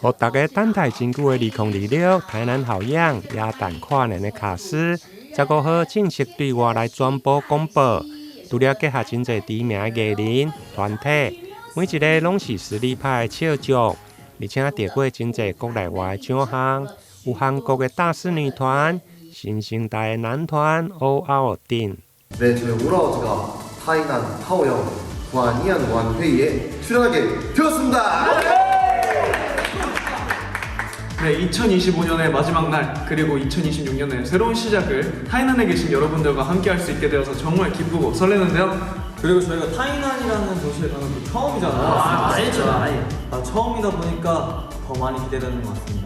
讓大家等待真久的2026台南好樣耶誕跨年的卡司，15號正式對外來宣布公布。除了結合真濟知名的藝人團體，每一個攏是實力派的笑將，而且得過真濟國內外的獎項，有韓國的大勢女團、新生代的男團 All Out等。 네, 저희 오라워즈가 타이난 타오형 관이안 완회의에 출연하게 되었습니다. 네, 2025년의 마지막 날 그리고 2026년의 새로운 시작을 타이난에 계신 여러분들과 함께할 수 있게 되어서 정말 기쁘고 설레는데요. 그리고 저희가 타이난이라는 도시에 가는 게 처음이잖아요. 알죠. 처음이다 보니까 더 많이 기대되는 것 같습니다.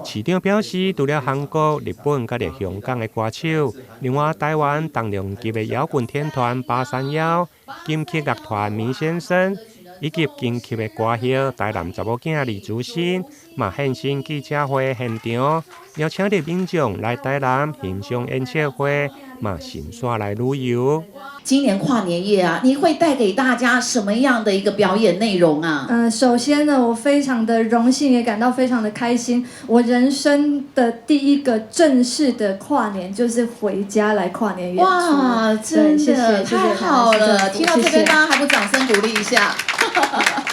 市長表示，除了韓國、日本甲咧香港的歌手，另外台灣重量級的搖滾天團八三夭、金曲樂團麋先生，以及金曲的歌后台南查某囝李祖新，嘛現身記者會現場，邀請啲民眾來台南欣賞演唱會，嘛順線來旅遊。今年跨年夜啊，你會帶給大家什麼樣的一個表演內容啊？首先呢，我非常的榮幸，也感到非常的開心。我人生的第一個正式的跨年，就是回家來跨年演出。哇，真的太好了！聽到這邊，大家還不掌聲鼓勵一下？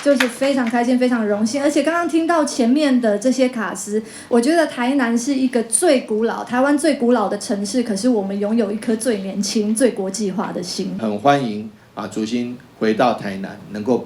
就是非常開心，非常榮幸。而且剛剛聽到前面的這些卡司，我覺得台南是一個最古老、台灣最古老的城市，可是我們擁有一顆最年輕、最國際化的心。很歡迎祖新回到台南，能夠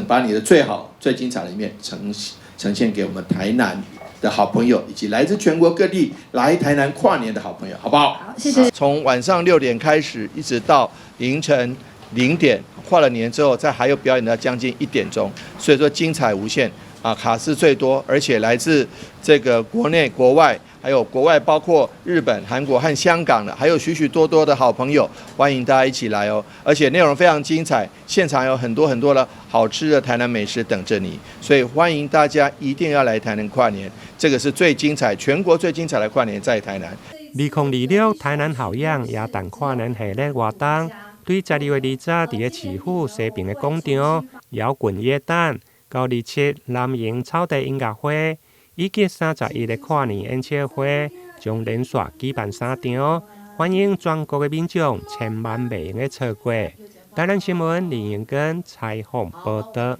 把你的最好、最精彩的一面呈現給我們台南的好朋友，以及來自全國各地來台南跨年的好朋友，好不好？好，謝謝。從晚上6點開始，一直到凌晨0點，跨了年之後，再還有表演到將近1點鐘，所以說精彩無限啊，卡司最多，而且來自這個國內國外。還有國外，包括日本、韓國和香港的，還有許許多多的好朋友，歡迎大家一起來哦！而且內容非常精彩，現場有很多的好吃的台南美食等着你，所以歡迎大家一定要來台南跨年，這個是最精彩，全國最精彩的跨年在台南。2026台南好樣耶誕跨年系列活動，對12月20在市府西平的廣場搖滾耶誕，到27南營草地音樂會。以及31的跨年演唱會將連續舉辦3場，歡迎全國的民眾千萬袂用的錯過。台南新聞林彥根採訪報道。